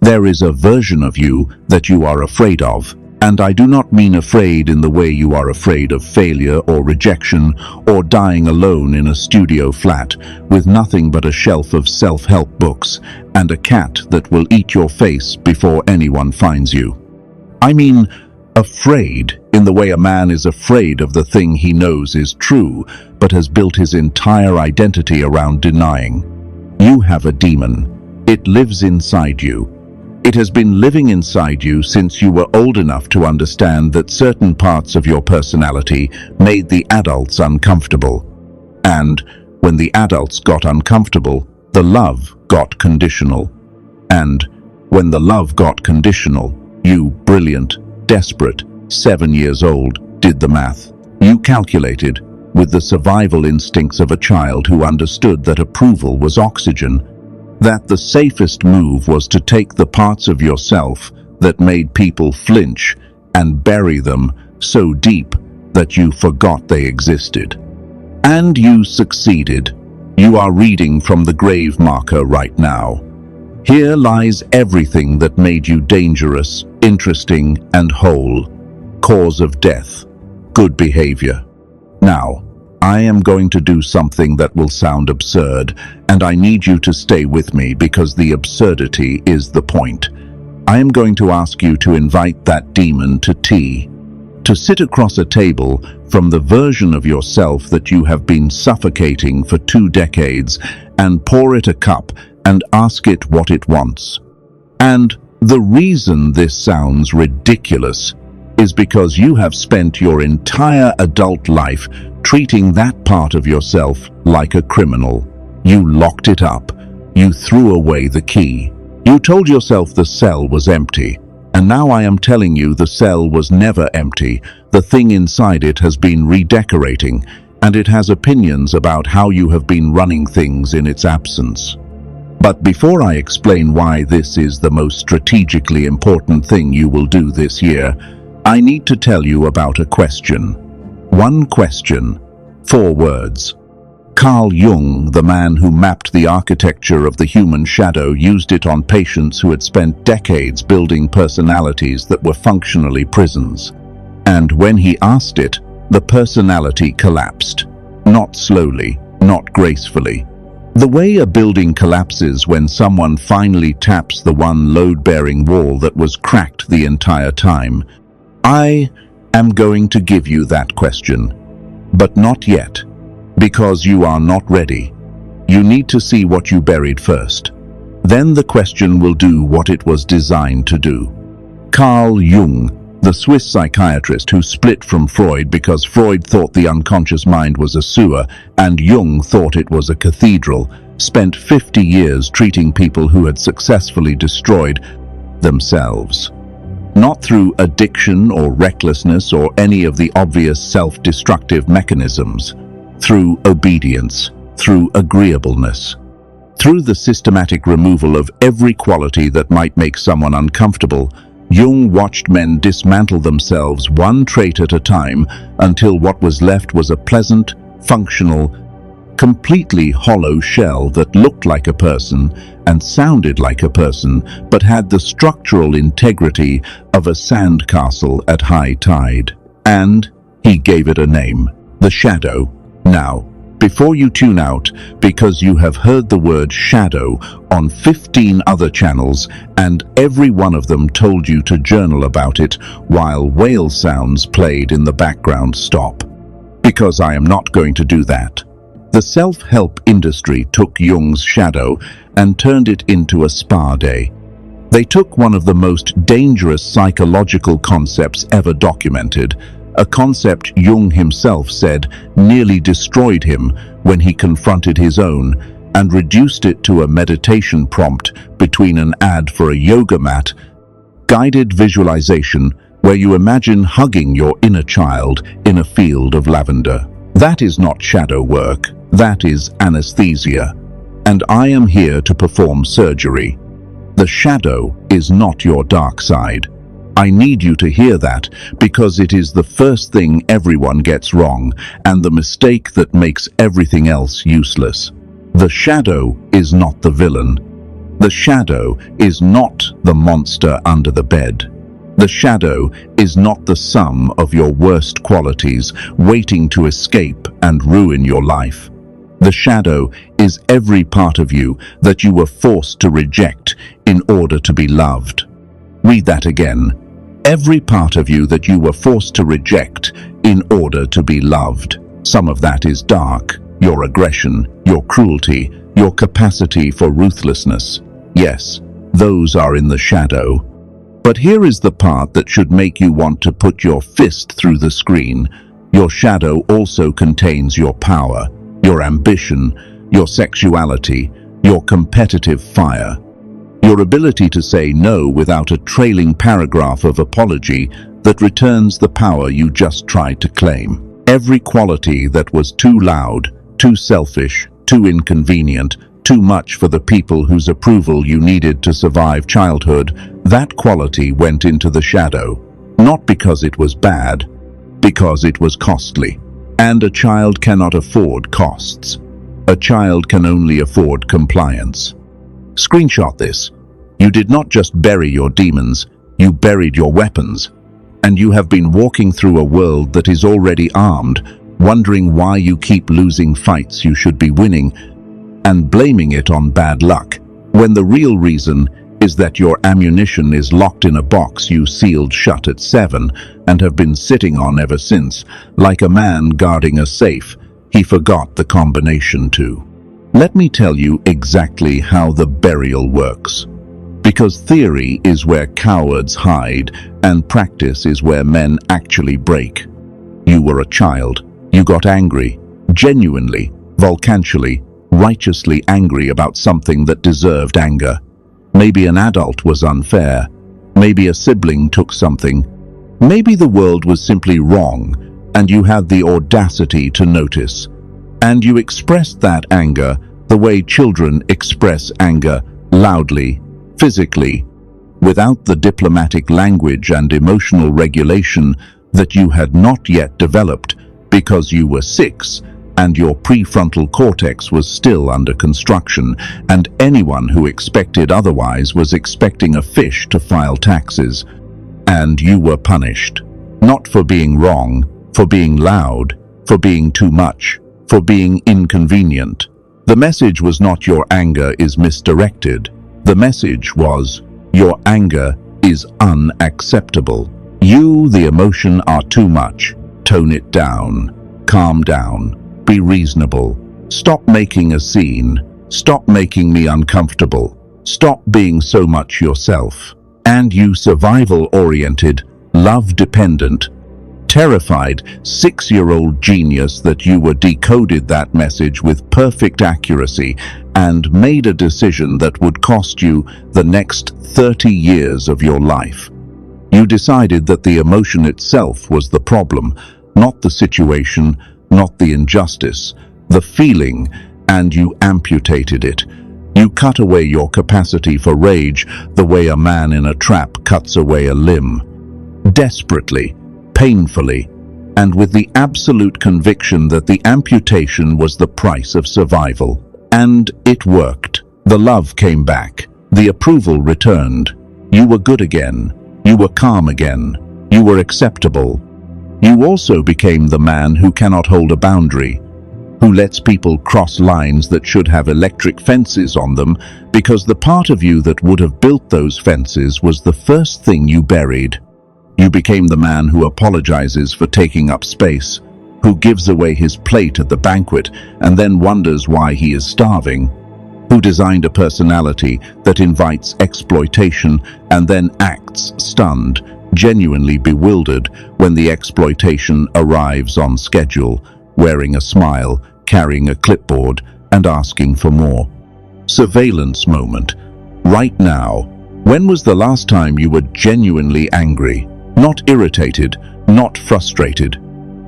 There is a version of you that you are afraid of. And I do not mean afraid in the way you are afraid of failure or rejection or dying alone in a studio flat with nothing but a shelf of self-help books and a cat that will eat your face before anyone finds you. I mean afraid in the way a man is afraid of the thing he knows is true but has built his entire identity around denying. You have a demon. It lives inside you. It has been living inside you since you were old enough to understand that certain parts of your personality made the adults uncomfortable. And when the adults got uncomfortable, the love got conditional. And when the love got conditional, you, brilliant, desperate, 7 years old, did the math. You calculated, with the survival instincts of a child who understood that approval was oxygen, that the safest move was to take the parts of yourself that made people flinch and bury them so deep that you forgot they existed. And you succeeded. You are reading from the grave marker right now. Here lies everything that made you dangerous, interesting, and whole. Cause of death. Good behavior. Now, I am going to do something that will sound absurd, and I need you to stay with me because the absurdity is the point. I am going to ask you to invite that demon to tea, to sit across a table from the version of yourself that you have been suffocating for 2 decades, and pour it a cup and ask it what it wants. And the reason this sounds ridiculous is because you have spent your entire adult life treating that part of yourself like a criminal. You locked it up. You threw away the key. You told yourself the cell was empty. And now I am telling you the cell was never empty. The thing inside it has been redecorating, and it has opinions about how you have been running things in its absence. But before I explain why this is the most strategically important thing you will do this year, I need to tell you about a question. One question, 4 words. Carl Jung, the man who mapped the architecture of the human shadow, used it on patients who had spent decades building personalities that were functionally prisons. And when he asked it, the personality collapsed. Not slowly, not gracefully. The way a building collapses when someone finally taps the one load-bearing wall that was cracked the entire time. I am going to give you that question, but not yet, because you are not ready. You need to see what you buried first. Then the question will do what it was designed to do. Carl Jung, the Swiss psychiatrist who split from Freud because Freud thought the unconscious mind was a sewer and Jung thought it was a cathedral, spent 50 years treating people who had successfully destroyed themselves. Not through addiction or recklessness or any of the obvious self-destructive mechanisms. Through obedience, through agreeableness. Through the systematic removal of every quality that might make someone uncomfortable, Jung watched men dismantle themselves one trait at a time until what was left was a pleasant, functional, completely hollow shell that looked like a person and sounded like a person, but had the structural integrity of a sandcastle at high tide. And he gave it a name, the shadow. Now, before you tune out, because you have heard the word shadow on 15 other channels and every one of them told you to journal about it while whale sounds played in the background, stop. Because I am not going to do that. The self-help industry took Jung's shadow and turned it into a spa day. They took one of the most dangerous psychological concepts ever documented, a concept Jung himself said nearly destroyed him when he confronted his own, and reduced it to a meditation prompt between an ad for a yoga mat, guided visualization where you imagine hugging your inner child in a field of lavender. That is not shadow work, that is anesthesia. And I am here to perform surgery. The shadow is not your dark side. I need you to hear that because it is the first thing everyone gets wrong and the mistake that makes everything else useless. The shadow is not the villain. The shadow is not the monster under the bed. The shadow is not the sum of your worst qualities waiting to escape and ruin your life. The shadow is every part of you that you were forced to reject in order to be loved. Read that again. Every part of you that you were forced to reject in order to be loved. Some of that is dark, your aggression, your cruelty, your capacity for ruthlessness. Yes, those are in the shadow. But here is the part that should make you want to put your fist through the screen. Your shadow also contains your power, your ambition, your sexuality, your competitive fire. Your ability to say no without a trailing paragraph of apology that returns the power you just tried to claim. Every quality that was too loud, too selfish, too inconvenient, too much for the people whose approval you needed to survive childhood, that quality went into the shadow. Not because it was bad, because it was costly. And a child cannot afford costs. A child can only afford compliance. Screenshot this. You did not just bury your demons, you buried your weapons. And you have been walking through a world that is already armed, wondering why you keep losing fights you should be winning, and blaming it on bad luck, when the real reason is that your ammunition is locked in a box you sealed shut at 7 and have been sitting on ever since, like a man guarding a safe. He forgot the combination too. Let me tell you exactly how the burial works. Because theory is where cowards hide, and practice is where men actually break. You were a child. You got angry, genuinely, volcantially, righteously angry about something that deserved anger. Maybe an adult was unfair. Maybe a sibling took something. Maybe the world was simply wrong, and you had the audacity to notice. And you expressed that anger the way children express anger, loudly, physically, without the diplomatic language and emotional regulation that you had not yet developed because you were 6 and your prefrontal cortex was still under construction, and anyone who expected otherwise was expecting a fish to file taxes. And you were punished, not for being wrong, for being loud, for being too much, for being inconvenient. The message was not your anger is misdirected. The message was, your anger is unacceptable. You, the emotion, are too much. Tone it down. Calm down. Be reasonable. Stop making a scene. Stop making me uncomfortable. Stop being so much yourself. And you survival-oriented, love-dependent, terrified 6-year-old genius that you were decoded that message with perfect accuracy and made a decision that would cost you the next 30 years of your life. You decided that the emotion itself was the problem, not the situation, not the injustice, the feeling, and you amputated it. You cut away your capacity for rage the way a man in a trap cuts away a limb. Desperately, painfully, and with the absolute conviction that the amputation was the price of survival. And it worked. The love came back. The approval returned. You were good again. You were calm again. You were acceptable. You also became the man who cannot hold a boundary, who lets people cross lines that should have electric fences on them because the part of you that would have built those fences was the first thing you buried. You became the man who apologizes for taking up space, who gives away his plate at the banquet and then wonders why he is starving, who designed a personality that invites exploitation and then acts stunned, genuinely bewildered when the exploitation arrives on schedule, wearing a smile, carrying a clipboard, and asking for more. Surveillance moment. Right now. When was the last time you were genuinely angry? Not irritated, not frustrated,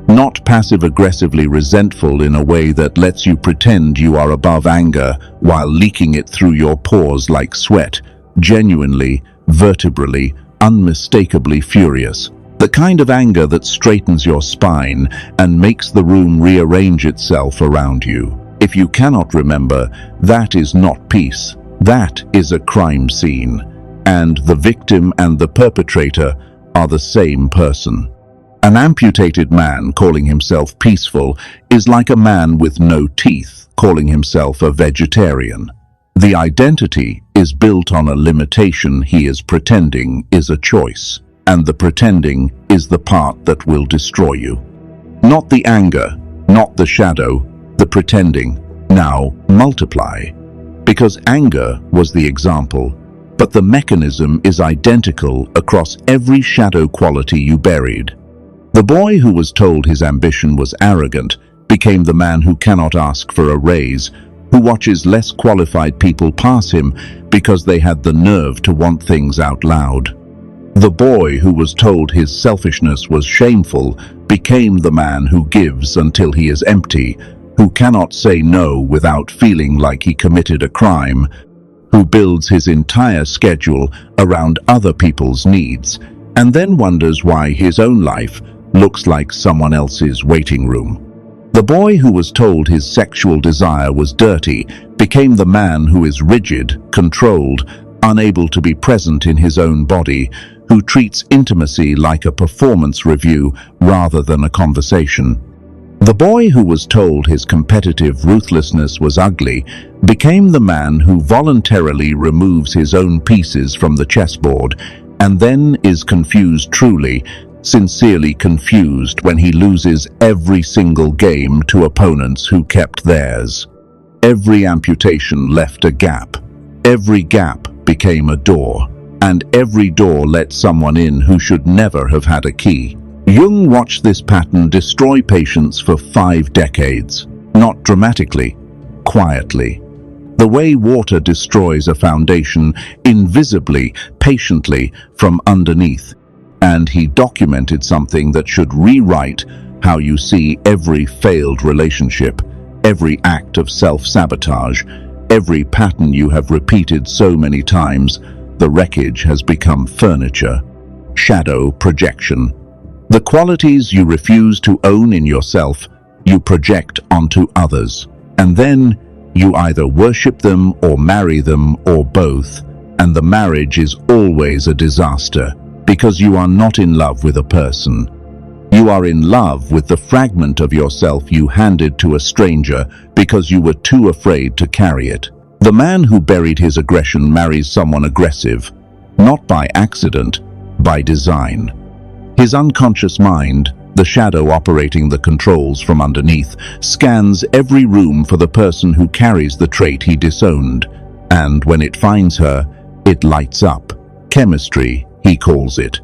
not passive-aggressively resentful in a way that lets you pretend you are above anger while leaking it through your pores like sweat, genuinely, vertebrally, unmistakably furious. The kind of anger that straightens your spine and makes the room rearrange itself around you. If you cannot remember, that is not peace. That is a crime scene, and the victim and the perpetrator are the same person. An amputated man calling himself peaceful is like a man with no teeth calling himself a vegetarian. The identity is built on a limitation he is pretending is a choice, and the pretending is the part that will destroy you. Not the anger, not the shadow, the pretending. Now multiply. Because anger was the example, but the mechanism is identical across every shadow quality you buried. The boy who was told his ambition was arrogant became the man who cannot ask for a raise, who watches less qualified people pass him because they had the nerve to want things out loud. The boy who was told his selfishness was shameful became the man who gives until he is empty, who cannot say no without feeling like he committed a crime, who builds his entire schedule around other people's needs, and then wonders why his own life looks like someone else's waiting room. The boy who was told his sexual desire was dirty became the man who is rigid, controlled, unable to be present in his own body, who treats intimacy like a performance review rather than a conversation. The boy who was told his competitive ruthlessness was ugly became the man who voluntarily removes his own pieces from the chessboard and then is confused truly, sincerely confused when he loses every single game to opponents who kept theirs. Every amputation left a gap. Every gap became a door, and every door let someone in who should never have had a key. Jung watched this pattern destroy patients for 5 decades, not dramatically, quietly. The way water destroys a foundation, invisibly, patiently, from underneath. And he documented something that should rewrite how you see every failed relationship, every act of self-sabotage, every pattern you have repeated so many times. The wreckage has become furniture. Shadow projection. The qualities you refuse to own in yourself, you project onto others. And then you either worship them or marry them or both. And the marriage is always a disaster. Because you are not in love with a person. You are in love with the fragment of yourself you handed to a stranger because you were too afraid to carry it. The man who buried his aggression marries someone aggressive, not by accident, by design. His unconscious mind, the shadow operating the controls from underneath, scans every room for the person who carries the trait he disowned. And when it finds her, it lights up. Chemistry, he calls it.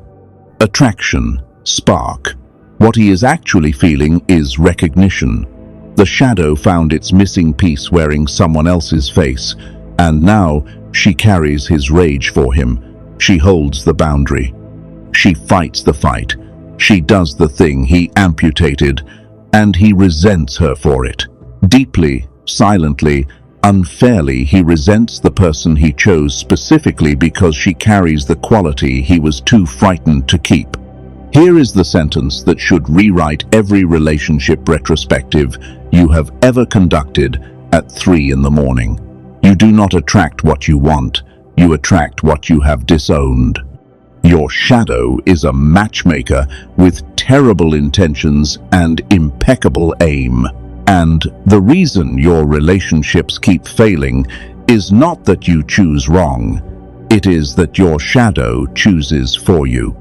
Attraction, spark. What he is actually feeling is recognition. The shadow found its missing piece wearing someone else's face, and now she carries his rage for him. She holds the boundary. She fights the fight. She does the thing he amputated, and he resents her for it. Deeply, silently, unfairly, he resents the person he chose specifically because she carries the quality he was too frightened to keep. Here is the sentence that should rewrite every relationship retrospective you have ever conducted at 3 in the morning. You do not attract what you want, you attract what you have disowned. Your shadow is a matchmaker with terrible intentions and impeccable aim. And the reason your relationships keep failing is not that you choose wrong. It is that your shadow chooses for you.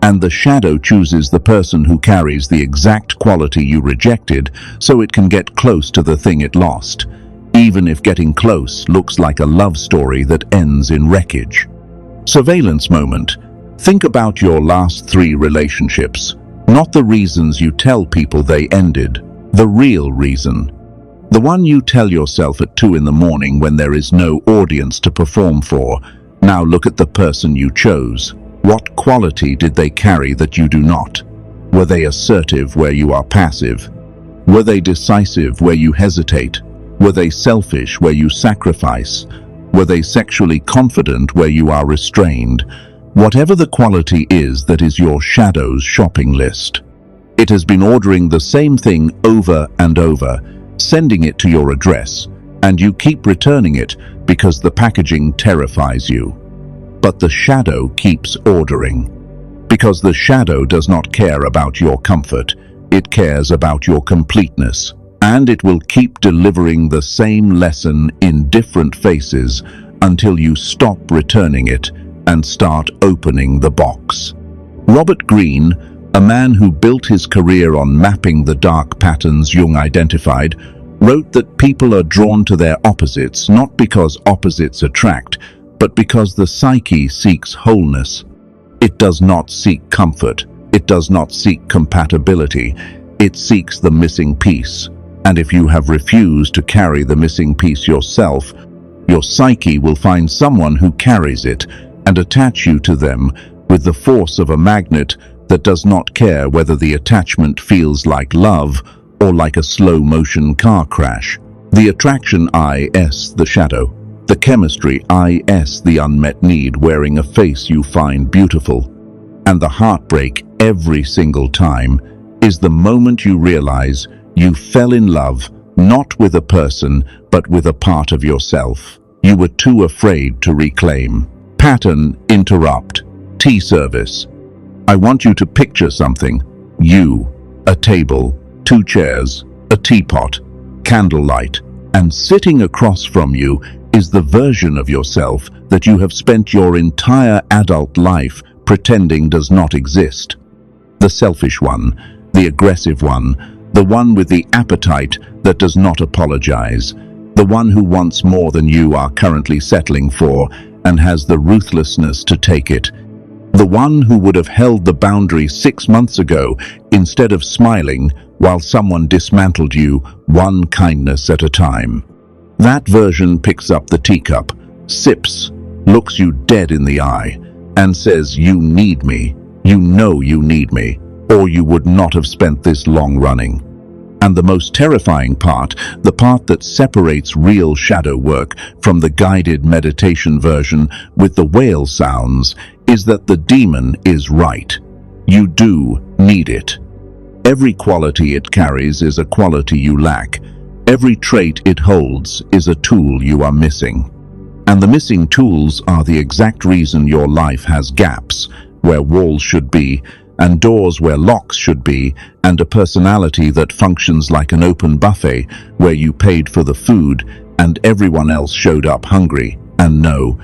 And the shadow chooses the person who carries the exact quality you rejected so it can get close to the thing it lost, even if getting close looks like a love story that ends in wreckage. Surveillance moment. Think about your last 3 relationships, not the reasons you tell people they ended. The real reason. The one you tell yourself at 2 in the morning when there is no audience to perform for. Now look at the person you chose. What quality did they carry that you do not? Were they assertive where you are passive? Were they decisive where you hesitate? Were they selfish where you sacrifice? Were they sexually confident where you are restrained? Whatever the quality is that is your shadow's shopping list. It has been ordering the same thing over and over, sending it to your address, and you keep returning it because the packaging terrifies you. But the shadow keeps ordering. Because the shadow does not care about your comfort, it cares about your completeness. And it will keep delivering the same lesson in different faces until you stop returning it and start opening the box. Robert Greene, a man who built his career on mapping the dark patterns Jung identified, wrote that people are drawn to their opposites not because opposites attract, but because the psyche seeks wholeness. It does not seek comfort. It does not seek compatibility. It seeks the missing piece. And if you have refused to carry the missing piece yourself, your psyche will find someone who carries it and attach you to them with the force of a magnet that does not care whether the attachment feels like love or like a slow-motion car crash. The attraction is the shadow. The chemistry is the unmet need wearing a face you find beautiful. And the heartbreak every single time is the moment you realize you fell in love not with a person but with a part of yourself you were too afraid to reclaim. Pattern interrupt. Tea service. I want you to picture something. You, a table, 2 chairs, a teapot, candlelight, and sitting across from you is the version of yourself that you have spent your entire adult life pretending does not exist. The selfish one, the aggressive one, the one with the appetite that does not apologize, the one who wants more than you are currently settling for and has the ruthlessness to take it. The one who would have held the boundary 6 months ago instead of smiling while someone dismantled you one kindness at a time. That version picks up the teacup, sips, looks you dead in the eye, and says, "You need me. You know you need me, or you would not have spent this long running." And the most terrifying part, the part that separates real shadow work from the guided meditation version with the whale sounds, is that the demon is right. You do need it. Every quality it carries is a quality you lack. Every trait it holds is a tool you are missing. And the missing tools are the exact reason your life has gaps, where walls should be, and doors where locks should be, and a personality that functions like an open buffet where you paid for the food and everyone else showed up hungry, and no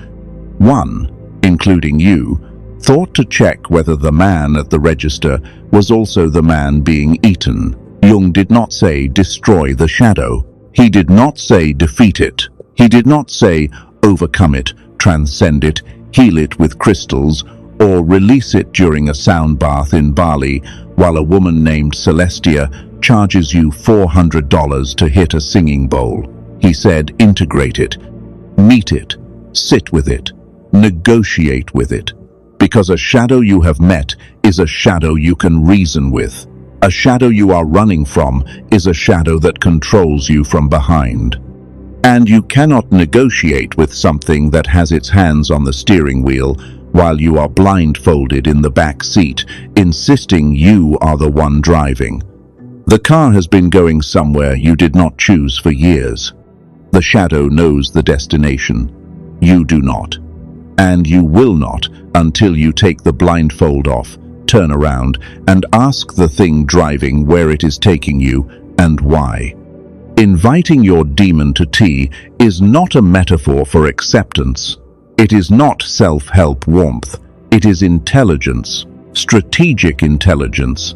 one, including you, thought to check whether the man at the register was also the man being eaten. Jung did not say destroy the shadow. He did not say defeat it. He did not say overcome it, transcend it, heal it with crystals, or release it during a sound bath in Bali while a woman named Celestia charges you $400 to hit a singing bowl. He said integrate it, meet it, sit with it, negotiate with it. Because a shadow you have met is a shadow you can reason with. A shadow you are running from is a shadow that controls you from behind. And you cannot negotiate with something that has its hands on the steering wheel while you are blindfolded in the back seat, insisting you are the one driving. The car has been going somewhere you did not choose for years. The shadow knows the destination. You do not. And you will not until you take the blindfold off, turn around, and ask the thing driving where it is taking you and why. Inviting your demon to tea is not a metaphor for acceptance. It is not self-help warmth. It is intelligence, strategic intelligence.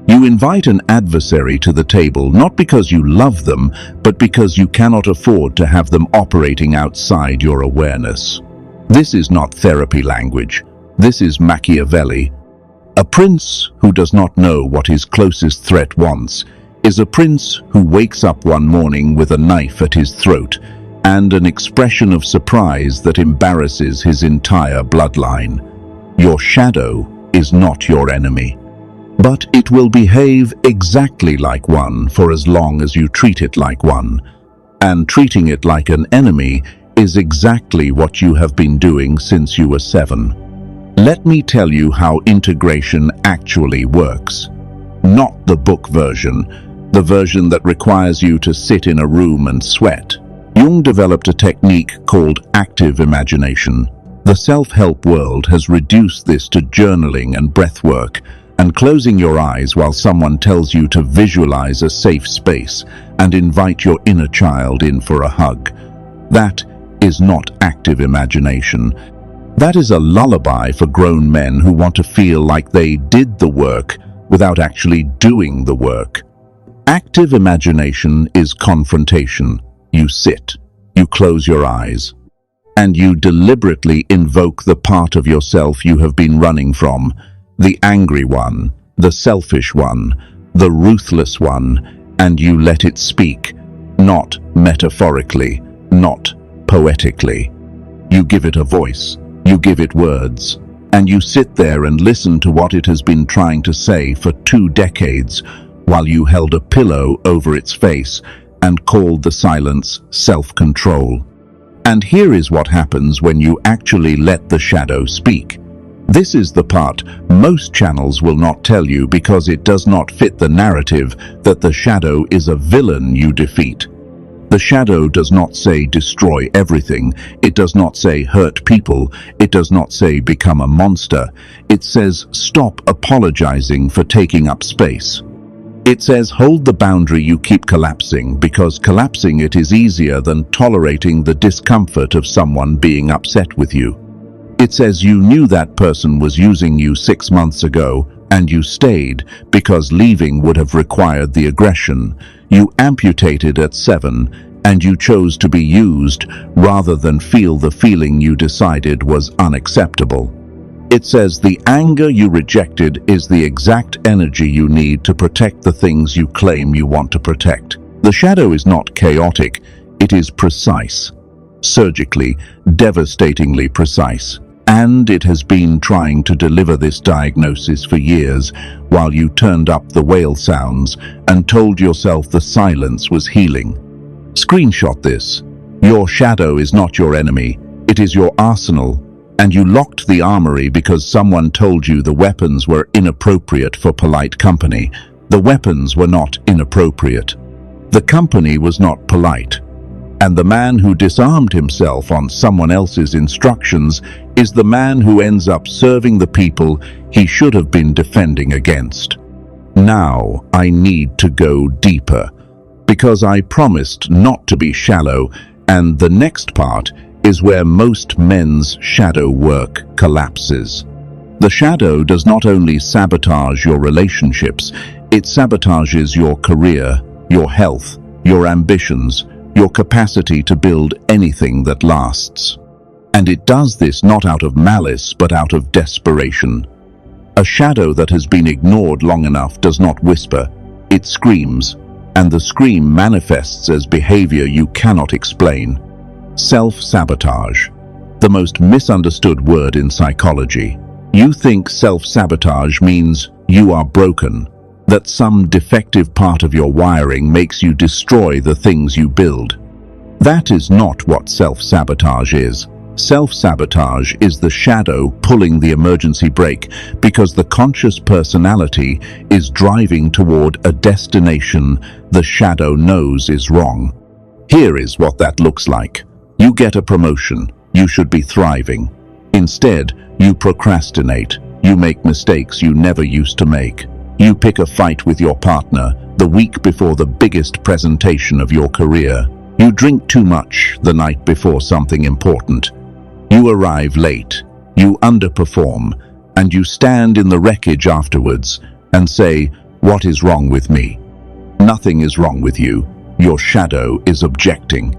You invite an adversary to the table not because you love them, but because you cannot afford to have them operating outside your awareness. This is not therapy language. This is Machiavelli. A prince who does not know what his closest threat wants is a prince who wakes up one morning with a knife at his throat and an expression of surprise that embarrasses his entire bloodline. Your shadow is not your enemy, but it will behave exactly like one for as long as you treat it like one. And treating it like an enemy is exactly what you have been doing since you were 7. Let me tell you how integration actually works. Not the book version, the version that requires you to sit in a room and sweat. Jung developed a technique called active imagination. The self-help world has reduced this to journaling and breathwork, and closing your eyes while someone tells you to visualize a safe space and invite your inner child in for a hug. That is not active imagination. That is a lullaby for grown men who want to feel like they did the work without actually doing the work. Active imagination is confrontation. You sit, you close your eyes, and you deliberately invoke the part of yourself you have been running from. The angry one, the selfish one, the ruthless one, and you let it speak, not metaphorically, not poetically. You give it a voice, you give it words, and you sit there and listen to what it has been trying to say for 2 decades while you held a pillow over its face and called the silence self-control. And here is what happens when you actually let the shadow speak. This is the part most channels will not tell you because it does not fit the narrative that the shadow is a villain you defeat. The shadow does not say destroy everything. It does not say hurt people. It does not say become a monster. It says stop apologizing for taking up space. It says hold the boundary you keep collapsing, because collapsing it is easier than tolerating the discomfort of someone being upset with you. It says you knew that person was using you 6 months ago, and you stayed because leaving would have required the aggression. You amputated at 7, and you chose to be used rather than feel the feeling you decided was unacceptable. It says the anger you rejected is the exact energy you need to protect the things you claim you want to protect. The shadow is not chaotic, it is precise. Surgically, devastatingly precise. And it has been trying to deliver this diagnosis for years while you turned up the whale sounds and told yourself the silence was healing. Screenshot this. Your shadow is not your enemy, it is your arsenal, and you locked the armory because someone told you the weapons were inappropriate for polite company. The weapons were not inappropriate. The company was not polite. And the man who disarmed himself on someone else's instructions is the man who ends up serving the people he should have been defending against. Now I need to go deeper, because I promised not to be shallow, and the next part is where most men's shadow work collapses. The shadow does not only sabotage your relationships, it sabotages your career, your health, your ambitions, your capacity to build anything that lasts. And it does this not out of malice, but out of desperation. A shadow that has been ignored long enough does not whisper, it screams, and the scream manifests as behavior you cannot explain. Self-sabotage, the most misunderstood word in psychology. You think self-sabotage means you are broken, that some defective part of your wiring makes you destroy the things you build. That is not what self-sabotage is. Self-sabotage is the shadow pulling the emergency brake because the conscious personality is driving toward a destination the shadow knows is wrong. Here is what that looks like. You get a promotion. You should be thriving. Instead, you procrastinate. You make mistakes you never used to make. You pick a fight with your partner the week before the biggest presentation of your career. You drink too much the night before something important. You arrive late. You underperform. And you stand in the wreckage afterwards and say, "What is wrong with me?" Nothing is wrong with you. Your shadow is objecting.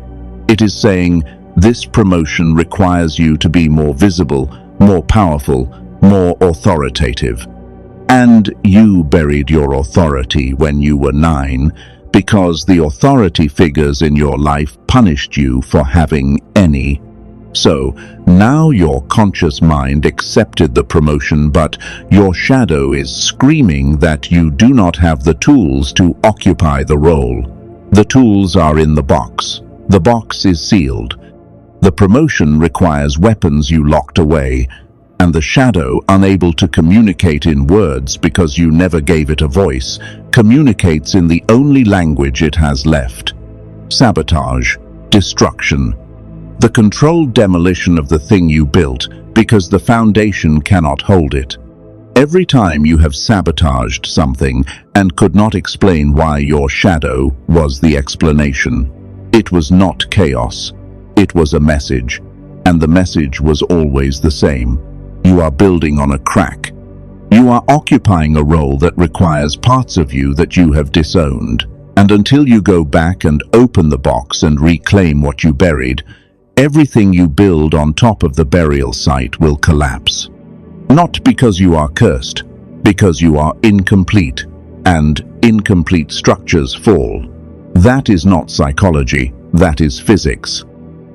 It is saying, this promotion requires you to be more visible, more powerful, more authoritative. And you buried your authority when you were 9 because the authority figures in your life punished you for having any. So now your conscious mind accepted the promotion, but your shadow is screaming that you do not have the tools to occupy the role. The tools are in the box. The box is sealed. The promotion requires weapons you locked away, and the shadow, unable to communicate in words because you never gave it a voice, communicates in the only language it has left. Sabotage, destruction. The controlled demolition of the thing you built because the foundation cannot hold it. Every time you have sabotaged something and could not explain why, your shadow was the explanation. It was not chaos. It was a message, and the message was always the same. You are building on a crack. You are occupying a role that requires parts of you that you have disowned. And until you go back and open the box and reclaim what you buried, everything you build on top of the burial site will collapse. Not because you are cursed, because you are incomplete, and incomplete structures fall. That is not psychology, that is physics.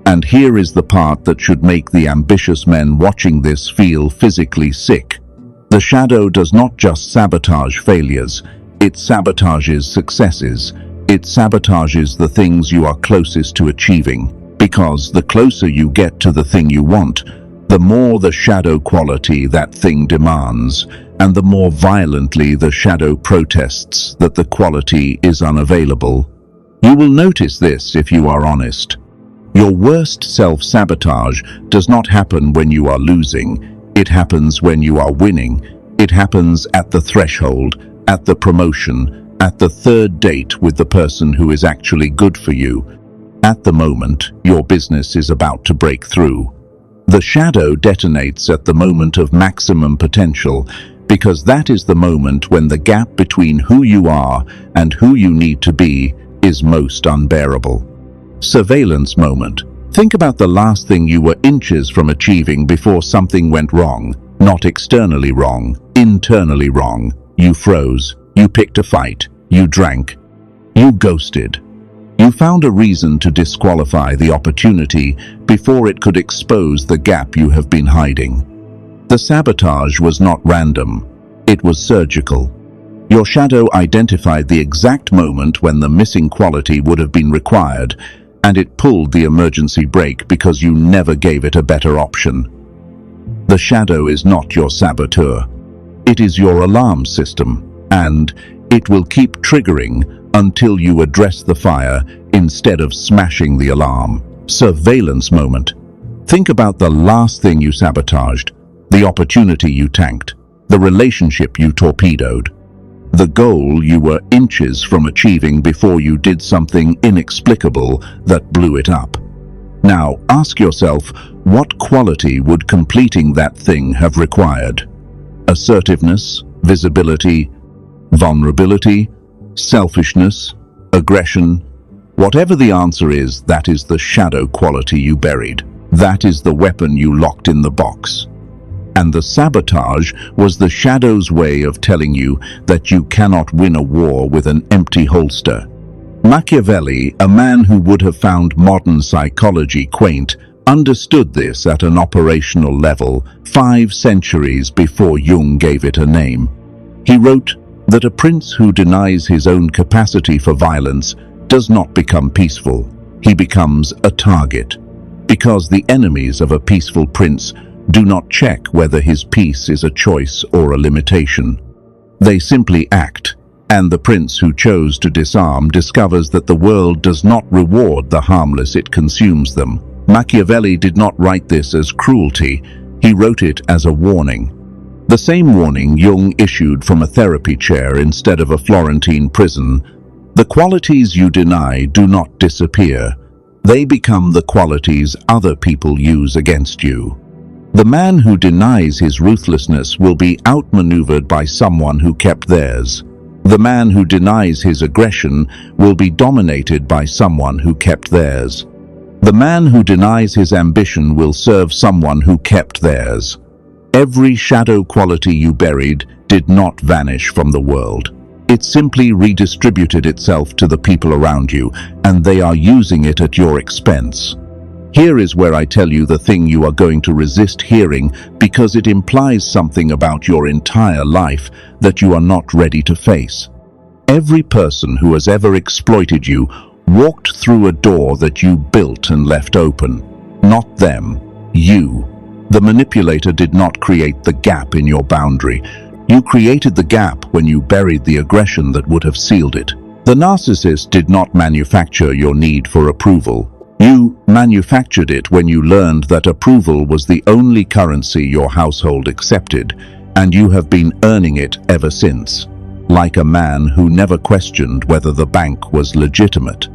And here is the part that should make the ambitious men watching this feel physically sick. The shadow does not just sabotage failures, it sabotages successes. It sabotages the things you are closest to achieving, because the closer you get to the thing you want, the more the shadow quality that thing demands, and the more violently the shadow protests that the quality is unavailable. You will notice this if you are honest. Your worst self-sabotage does not happen when you are losing. It happens when you are winning. It happens at the threshold, at the promotion, at the third date with the person who is actually good for you. At the moment your business is about to break through. The shadow detonates at the moment of maximum potential, because that is the moment when the gap between who you are and who you need to be is most unbearable. Surveillance moment. Think about the last thing you were inches from achieving before something went wrong. Not externally wrong, internally wrong. You froze, you picked a fight, you drank, you ghosted. You found a reason to disqualify the opportunity before it could expose the gap you have been hiding. The sabotage was not random, it was surgical. Your shadow identified the exact moment when the missing quality would have been required, and it pulled the emergency brake because you never gave it a better option. The shadow is not your saboteur. It is your alarm system, and it will keep triggering until you address the fire instead of smashing the alarm. Surveillance moment. Think about the last thing you sabotaged, the opportunity you tanked, the relationship you torpedoed, the goal you were inches from achieving before you did something inexplicable that blew it up. Now ask yourself, what quality would completing that thing have required? Assertiveness, visibility, vulnerability, selfishness, aggression. Whatever the answer is, that is the shadow quality you buried. That is the weapon you locked in the box. And the sabotage was the shadow's way of telling you that you cannot win a war with an empty holster. Machiavelli, a man who would have found modern psychology quaint, understood this at an operational level 5 centuries before Jung gave it a name. He wrote that a prince who denies his own capacity for violence does not become peaceful. He becomes a target, because the enemies of a peaceful prince do not check whether his peace is a choice or a limitation. They simply act, and the prince who chose to disarm discovers that the world does not reward the harmless, it consumes them. Machiavelli did not write this as cruelty, he wrote it as a warning. The same warning Jung issued from a therapy chair instead of a Florentine prison. The qualities you deny do not disappear. They become the qualities other people use against you. The man who denies his ruthlessness will be outmaneuvered by someone who kept theirs. The man who denies his aggression will be dominated by someone who kept theirs. The man who denies his ambition will serve someone who kept theirs. Every shadow quality you buried did not vanish from the world. It simply redistributed itself to the people around you, and they are using it at your expense. Here is where I tell you the thing you are going to resist hearing, because it implies something about your entire life that you are not ready to face. Every person who has ever exploited you walked through a door that you built and left open. Not them, you. The manipulator did not create the gap in your boundary. You created the gap when you buried the aggression that would have sealed it. The narcissist did not manufacture your need for approval. You manufactured it when you learned that approval was the only currency your household accepted, and you have been earning it ever since, like a man who never questioned whether the bank was legitimate.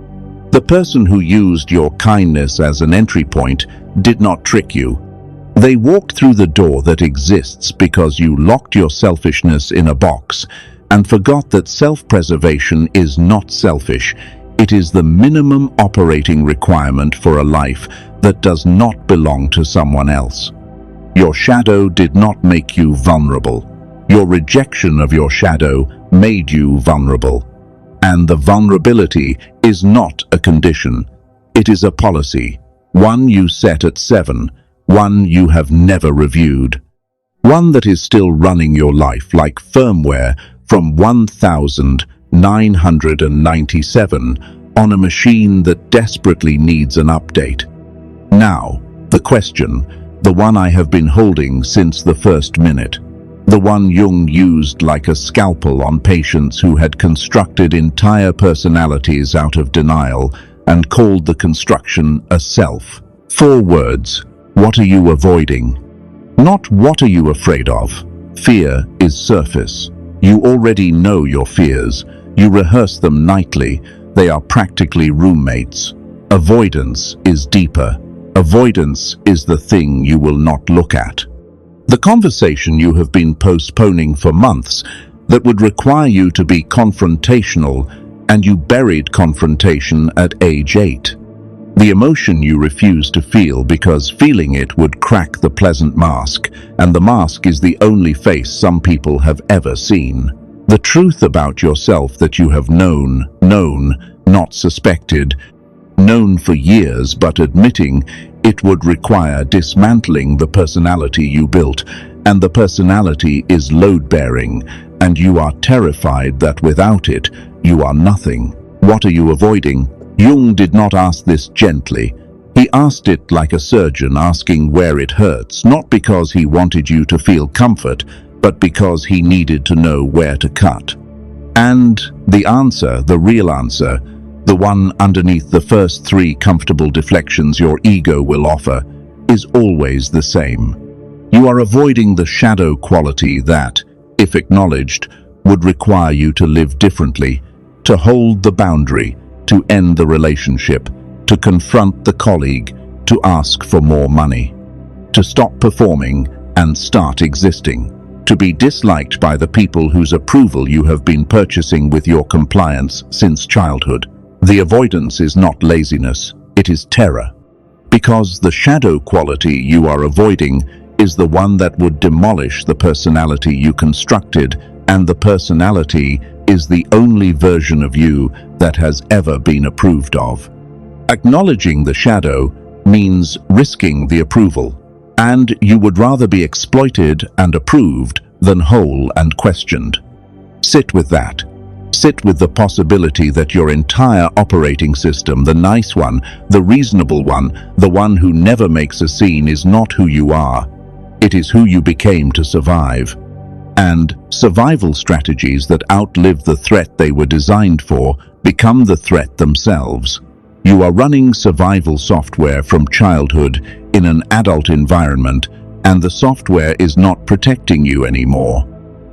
The person who used your kindness as an entry point did not trick you. They walked through the door that exists because you locked your selfishness in a box and forgot that self-preservation is not selfish. It is the minimum operating requirement for a life that does not belong to someone else. Your shadow did not make you vulnerable. Your rejection of your shadow made you vulnerable. And the vulnerability is not a condition. It is a policy, one you set at 7, one you have never reviewed, one that is still running your life like firmware from 1997 on a machine that desperately needs an update. Now, the question, the one I have been holding since the first minute, the one Jung used like a scalpel on patients who had constructed entire personalities out of denial and called the construction a self. 4 words. What are you avoiding? Not what are you afraid of. Fear is surface. You already know your fears. You rehearse them nightly. They are practically roommates. Avoidance is deeper. Avoidance is the thing you will not look at. The conversation you have been postponing for months that would require you to be confrontational, and you buried confrontation at age 8. The emotion you refuse to feel because feeling it would crack the pleasant mask, and the mask is the only face some people have ever seen. The truth about yourself that you have known, not suspected, known for years, but admitting it would require dismantling the personality you built, and the personality is load-bearing, and you are terrified that without it, you are nothing. What are you avoiding? Jung did not ask this gently. He asked it like a surgeon asking where it hurts, not because he wanted you to feel comfort, but because he needed to know where to cut. And the answer, the real answer, the one underneath the first 3 comfortable deflections your ego will offer, is always the same. You are avoiding the shadow quality that, if acknowledged, would require you to live differently, to hold the boundary, to end the relationship, to confront the colleague, to ask for more money, to stop performing and start existing, to be disliked by the people whose approval you have been purchasing with your compliance since childhood. The avoidance is not laziness, it is terror. Because the shadow quality you are avoiding is the one that would demolish the personality you constructed, and the personality is the only version of you that has ever been approved of. Acknowledging the shadow means risking the approval, and you would rather be exploited and approved than whole and questioned. Sit with that. Sit with the possibility that your entire operating system, the nice one, the reasonable one, the one who never makes a scene, is not who you are. It is who you became to survive. And survival strategies that outlive the threat they were designed for become the threat themselves. You are running survival software from childhood in an adult environment, and the software is not protecting you anymore.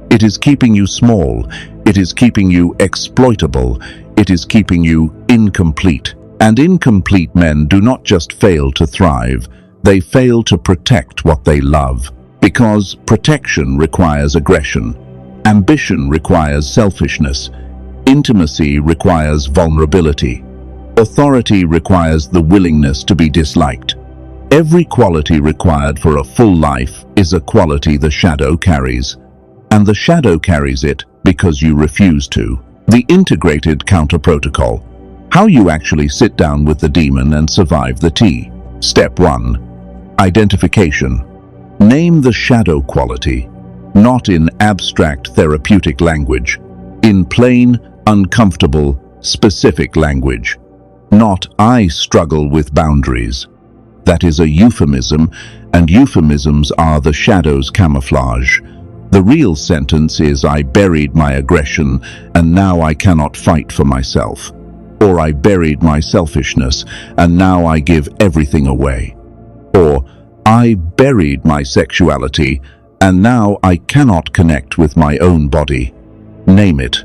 It is keeping you small. It is keeping you exploitable. It is keeping you incomplete. And incomplete men do not just fail to thrive, they fail to protect what they love. Because protection requires aggression. Ambition requires selfishness. Intimacy requires vulnerability. Authority requires the willingness to be disliked. Every quality required for a full life is a quality the shadow carries. And the shadow carries it because you refuse to. The integrated counter-protocol. How you actually sit down with the demon and survive the tea. Step 1. Identification. Name the shadow quality, not in abstract therapeutic language, in plain, uncomfortable, specific language. Not, I struggle with boundaries. That is a euphemism, and euphemisms are the shadow's camouflage. The real sentence is, I buried my aggression, and now I cannot fight for myself. Or I buried my selfishness and now I give everything away. Or I buried my sexuality and now I cannot connect with my own body. Name it.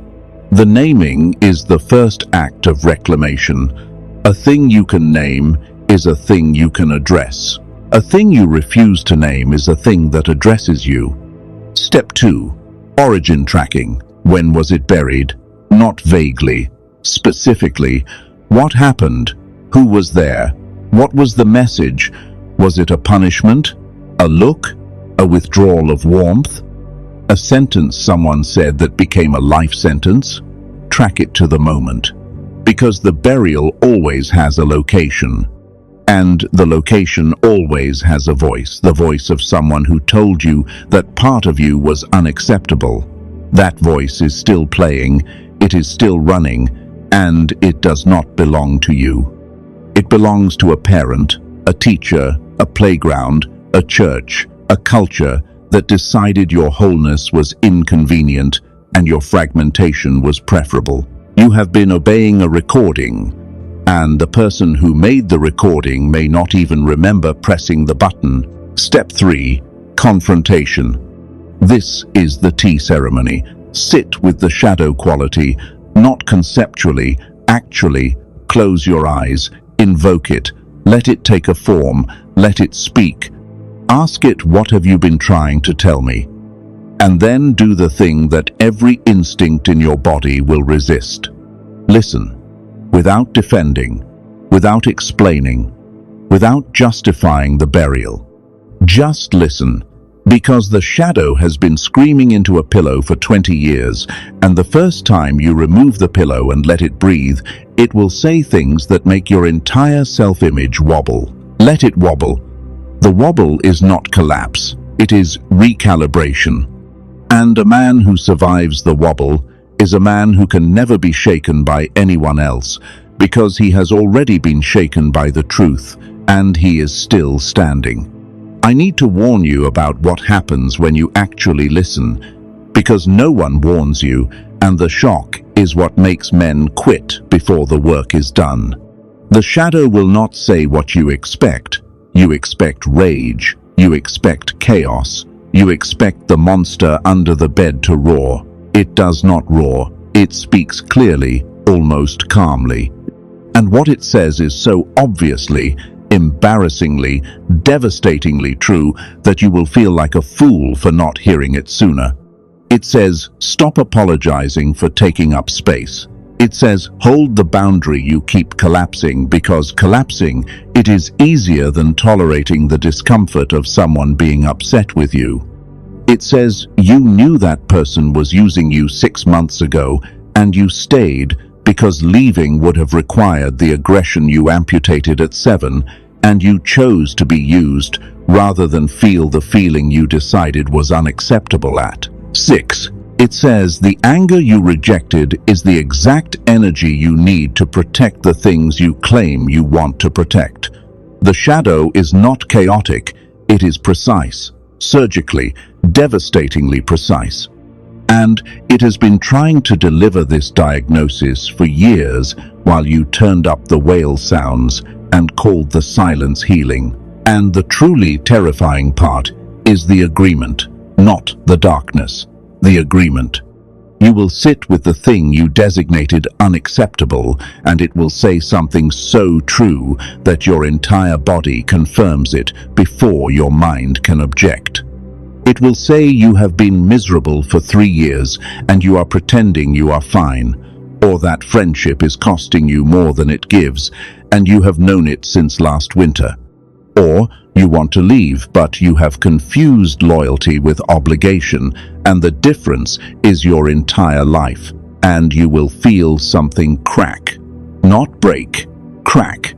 The naming is the first act of reclamation. A thing you can name is a thing you can address. A thing you refuse to name is a thing that addresses you. Step 2. Origin tracking. When was it buried? Not vaguely. Specifically. What happened? Who was there? What was the message? Was it a punishment? A look? A withdrawal of warmth? A sentence someone said that became a life sentence? Track it to the moment. Because the burial always has a location. And the location always has a voice, the voice of someone who told you that part of you was unacceptable. That voice is still playing, it is still running, and it does not belong to you. It belongs to a parent, a teacher, a playground, a church, a culture that decided your wholeness was inconvenient and your fragmentation was preferable. You have been obeying a recording, and the person who made the recording may not even remember pressing the button. Step 3. Confrontation. This is the tea ceremony. Sit with the shadow quality, not conceptually, actually. Close your eyes, invoke it, let it take a form, let it speak. Ask it, what have you been trying to tell me? And then do the thing that every instinct in your body will resist. Listen. Without defending, without explaining, without justifying the burial. Just listen, because the shadow has been screaming into a pillow for 20 years, and the first time you remove the pillow and let it breathe, it will say things that make your entire self-image wobble. Let it wobble. The wobble is not collapse, it is recalibration. And a man who survives the wobble is a man who can never be shaken by anyone else, because he has already been shaken by the truth, and he is still standing. I need to warn you about what happens when you actually listen, because no one warns you, and the shock is what makes men quit before the work is done. The shadow will not say what you expect. You expect rage, you expect chaos, you expect the monster under the bed to roar. It does not roar, it speaks clearly, almost calmly. And what it says is so obviously, embarrassingly, devastatingly true that you will feel like a fool for not hearing it sooner. It says, stop apologizing for taking up space. It says, hold the boundary you keep collapsing, because collapsing, it is easier than tolerating the discomfort of someone being upset with you. It says, you knew that person was using you 6 months ago, and you stayed because leaving would have required the aggression you amputated at 7, and you chose to be used rather than feel the feeling you decided was unacceptable at 6. It says, the anger you rejected is the exact energy you need to protect the things you claim you want to protect. The shadow is not chaotic, it is precise. Surgically, devastatingly precise. And it has been trying to deliver this diagnosis for years while you turned up the whale sounds and called the silence healing. And the truly terrifying part is the agreement, not the darkness. The agreement. You will sit with the thing you designated unacceptable, and it will say something so true that your entire body confirms it before your mind can object. It will say you have been miserable for 3 years and you are pretending you are fine, or that friendship is costing you more than it gives and you have known it since last winter. Or you want to leave, but you have confused loyalty with obligation, and the difference is your entire life, and you will feel something crack. Not break, crack.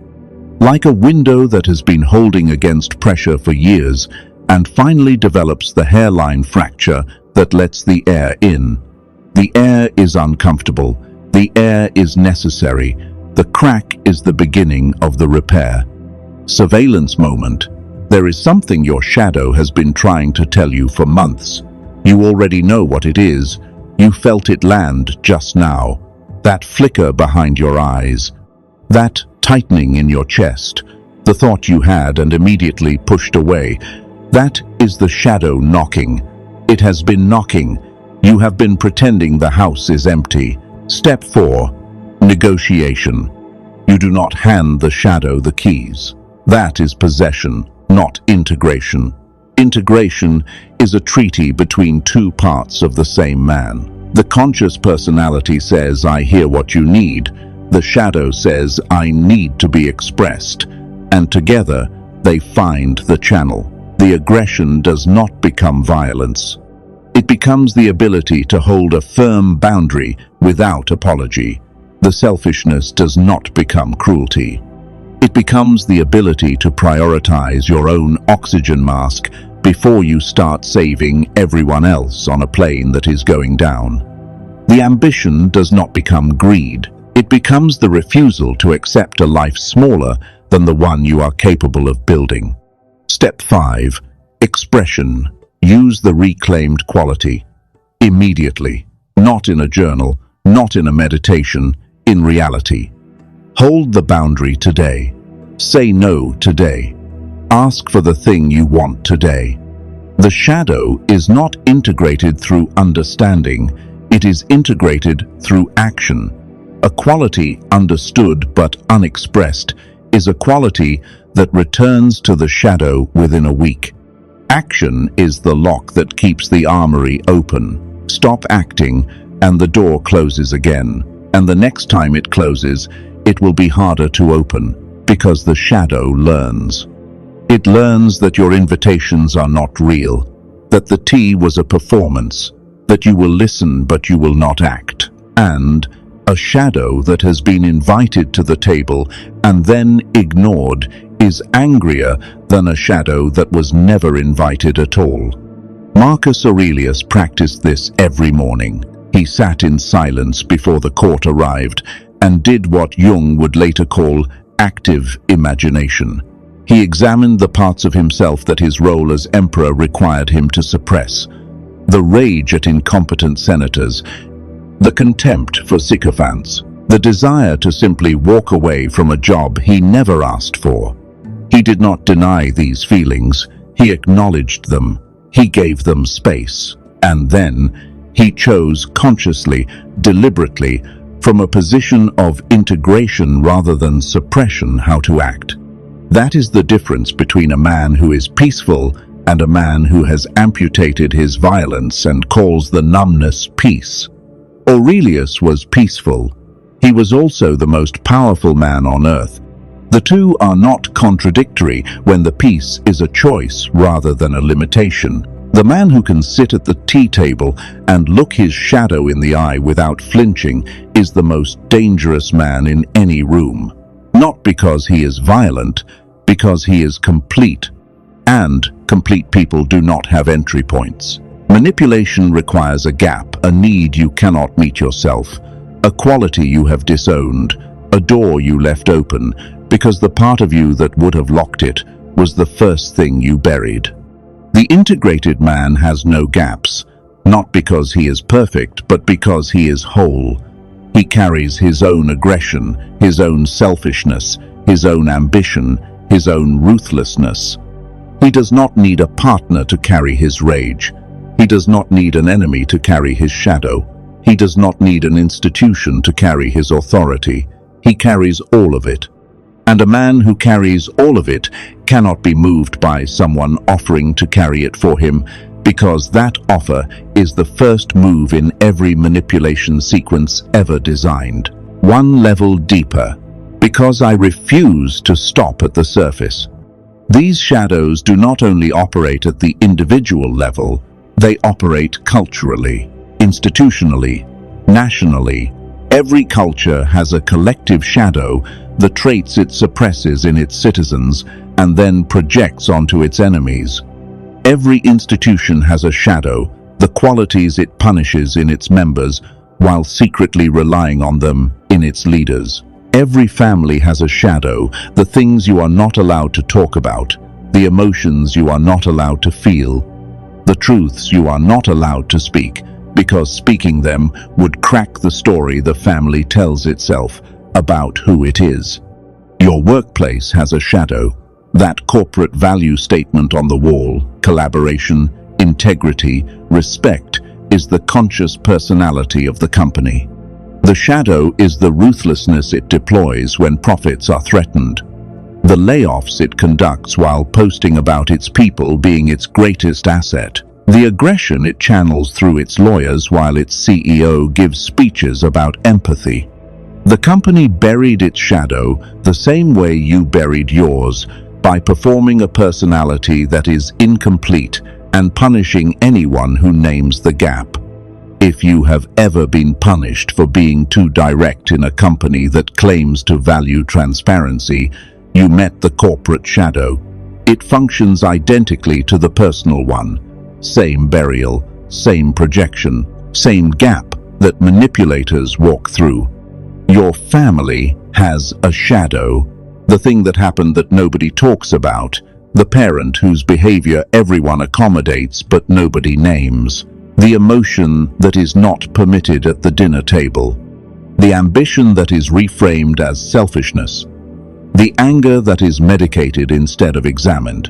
Like a window that has been holding against pressure for years, and finally develops the hairline fracture that lets the air in. The air is uncomfortable. The air is necessary. The crack is the beginning of the repair. Surveillance moment. There is something your shadow has been trying to tell you for months. You already know what it is. You felt it land just now. that flicker behind your eyes, that tightening in your chest, the thought you had and immediately pushed away, that is the shadow knocking. It has been knocking. You have been pretending the house is empty. Step 4. Negotiation. You do not hand the shadow the keys. That is possession, not integration. Integration is a treaty between two parts of the same man. The conscious personality says, I hear what you need. The shadow says, I need to be expressed. And together, they find the channel. The aggression does not become violence. It becomes the ability to hold a firm boundary without apology. The selfishness does not become cruelty. It becomes the ability to prioritize your own oxygen mask before you start saving everyone else on a plane that is going down. The ambition does not become greed. It becomes the refusal to accept a life smaller than the one you are capable of building. Step 5. Expression. Use the reclaimed quality. Immediately. Not in a journal, not in a meditation, in reality. Hold the boundary today. Say no today. Ask for the thing you want today. The shadow is not integrated through understanding. It is integrated through action. A quality understood but unexpressed is a quality that returns to the shadow within a week. Action is the lock that keeps the armory open. Stop acting and the door closes again. And the next time it closes, it will be harder to open because the shadow learns. It learns that your invitations are not real, that the tea was a performance, that you will listen but you will not act, and a shadow that has been invited to the table and then ignored is angrier than a shadow that was never invited at all. Marcus Aurelius practiced this every morning. He sat in silence before the court arrived and did what Jung would later call active imagination. He examined the parts of himself that his role as emperor required him to suppress. The rage at incompetent senators, the contempt for sycophants, the desire to simply walk away from a job he never asked for. He did not deny these feelings. He acknowledged them. He gave them space. And then he chose consciously, deliberately, from a position of integration rather than suppression, how to act. That is the difference between a man who is peaceful and a man who has amputated his violence and calls the numbness peace. Aurelius was peaceful. He was also the most powerful man on earth. The two are not contradictory when the peace is a choice rather than a limitation. The man who can sit at the tea table and look his shadow in the eye without flinching is the most dangerous man in any room. Not because he is violent, because he is complete. And complete people do not have entry points. Manipulation requires a gap, a need you cannot meet yourself, a quality you have disowned, a door you left open, because the part of you that would have locked it was the first thing you buried. The integrated man has no gaps, not because he is perfect, but because he is whole. He carries his own aggression, his own selfishness, his own ambition, his own ruthlessness. He does not need a partner to carry his rage. He does not need an enemy to carry his shadow. He does not need an institution to carry his authority. He carries all of it. And a man who carries all of it cannot be moved by someone offering to carry it for him, because that offer is the first move in every manipulation sequence ever designed. One level deeper, because I refuse to stop at the surface. These shadows do not only operate at the individual level, they operate culturally, institutionally, nationally. Every culture has a collective shadow, the traits it suppresses in its citizens and then projects onto its enemies. Every institution has a shadow, the qualities it punishes in its members while secretly relying on them in its leaders. Every family has a shadow, the things you are not allowed to talk about, the emotions you are not allowed to feel, the truths you are not allowed to speak, because speaking them would crack the story the family tells itself about who it is. Your workplace has a shadow, that corporate value statement on the wall. Collaboration, integrity, respect is the conscious personality of the company. The shadow is the ruthlessness it deploys when profits are threatened, the layoffs it conducts while posting about its people being its greatest asset, the aggression it channels through its lawyers while its CEO gives speeches about empathy. The company buried its shadow the same way you buried yours, by performing a personality that is incomplete and punishing anyone who names the gap. If you have ever been punished for being too direct in a company that claims to value transparency, you met the corporate shadow. It functions identically to the personal one. Same burial, same projection, same gap that manipulators walk through. Your family has a shadow, the thing that happened that nobody talks about, the parent whose behavior everyone accommodates but nobody names, the emotion that is not permitted at the dinner table, the ambition that is reframed as selfishness, the anger that is medicated instead of examined.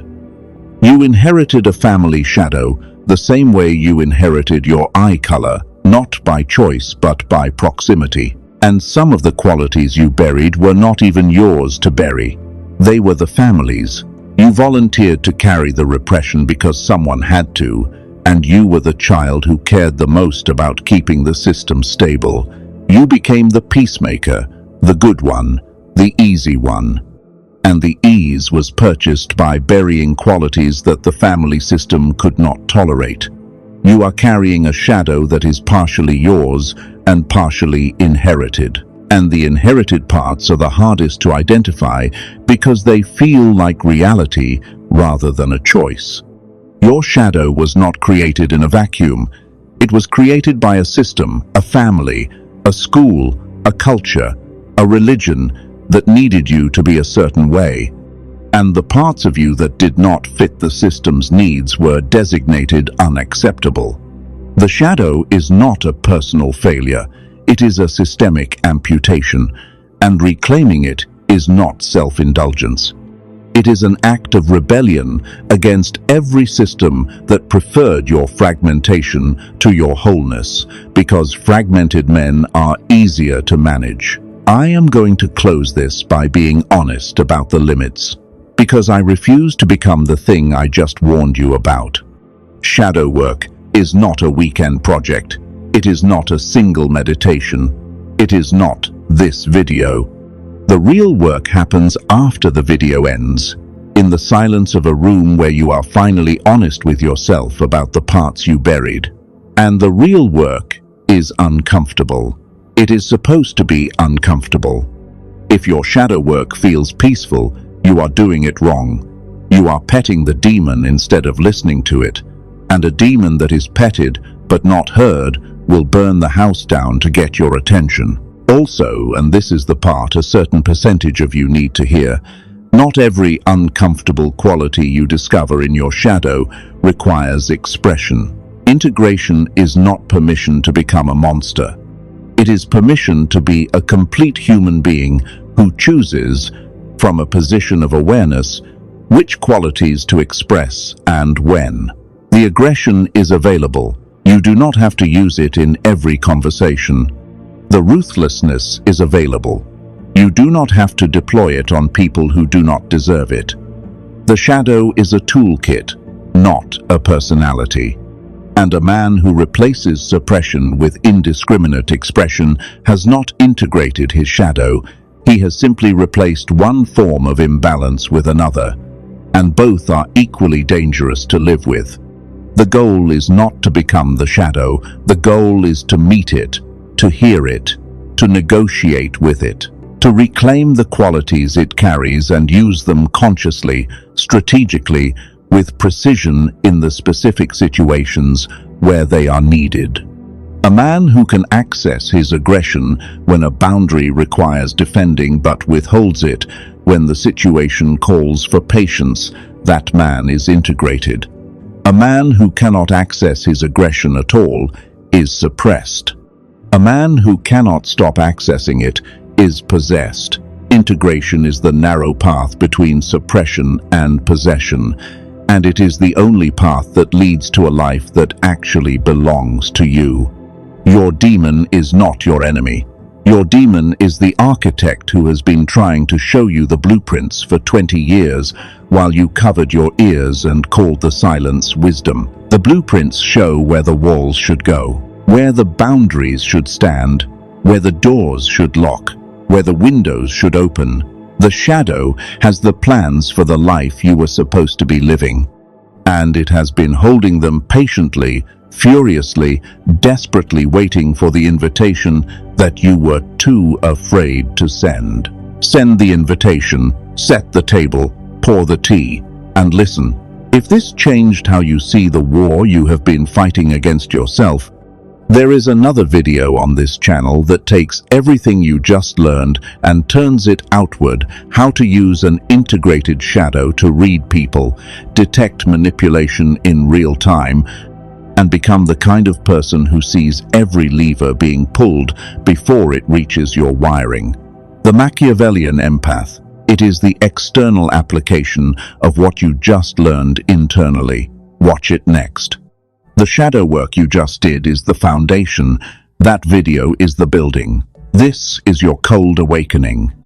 You inherited a family shadow the same way you inherited your eye color, not by choice but by proximity. And some of the qualities you buried were not even yours to bury. They were the family's. You volunteered to carry the repression because someone had to, and you were the child who cared the most about keeping the system stable. You became the peacemaker, the good one, the easy one. And the ease was purchased by burying qualities that the family system could not tolerate. You are carrying a shadow that is partially yours and partially inherited. And the inherited parts are the hardest to identify because they feel like reality rather than a choice. Your shadow was not created in a vacuum. It was created by a system, a family, a school, a culture, a religion that needed you to be a certain way. And the parts of you that did not fit the system's needs were designated unacceptable. The shadow is not a personal failure, it is a systemic amputation, and reclaiming it is not self-indulgence. It is an act of rebellion against every system that preferred your fragmentation to your wholeness, because fragmented men are easier to manage. I am going to close this by being honest about the limits, because I refuse to become the thing I just warned you about. Shadow work is not a weekend project. It is not a single meditation. It is not this video. The real work happens after the video ends, in the silence of a room where you are finally honest with yourself about the parts you buried. And the real work is uncomfortable. It is supposed to be uncomfortable. If your shadow work feels peaceful, you are doing it wrong. You are petting the demon instead of listening to it. And a demon that is petted but not heard will burn the house down to get your attention. Also, and this is the part a certain percentage of you need to hear, not every uncomfortable quality you discover in your shadow requires expression. Integration is not permission to become a monster. It is permission to be a complete human being who chooses, from a position of awareness, which qualities to express and when. The aggression is available. You do not have to use it in every conversation. The ruthlessness is available. You do not have to deploy it on people who do not deserve it. The shadow is a toolkit, not a personality. And a man who replaces suppression with indiscriminate expression has not integrated his shadow. He has simply replaced one form of imbalance with another, and both are equally dangerous to live with. The goal is not to become the shadow. The goal is to meet it, to hear it, to negotiate with it, to reclaim the qualities it carries and use them consciously, strategically, with precision in the specific situations where they are needed. A man who can access his aggression when a boundary requires defending but withholds it when the situation calls for patience, that man is integrated. A man who cannot access his aggression at all is suppressed. A man who cannot stop accessing it is possessed. Integration is the narrow path between suppression and possession, and it is the only path that leads to a life that actually belongs to you. Your demon is not your enemy. Your demon is the architect who has been trying to show you the blueprints for 20 years while you covered your ears and called the silence wisdom. The blueprints show where the walls should go, where the boundaries should stand, where the doors should lock, where the windows should open. The shadow has the plans for the life you were supposed to be living, and it has been holding them patiently, furiously, desperately waiting for the invitation that you were too afraid to send. Send the invitation, set the table, pour the tea, and listen. If this changed how you see the war you have been fighting against yourself, there is another video on this channel that takes everything you just learned and turns it outward, how to use an integrated shadow to read people, detect manipulation in real time, and become the kind of person who sees every lever being pulled before it reaches your wiring. The Machiavellian empath. It is the external application of what you just learned internally. Watch it next. The shadow work you just did is the foundation. That video is the building. This is your cold awakening.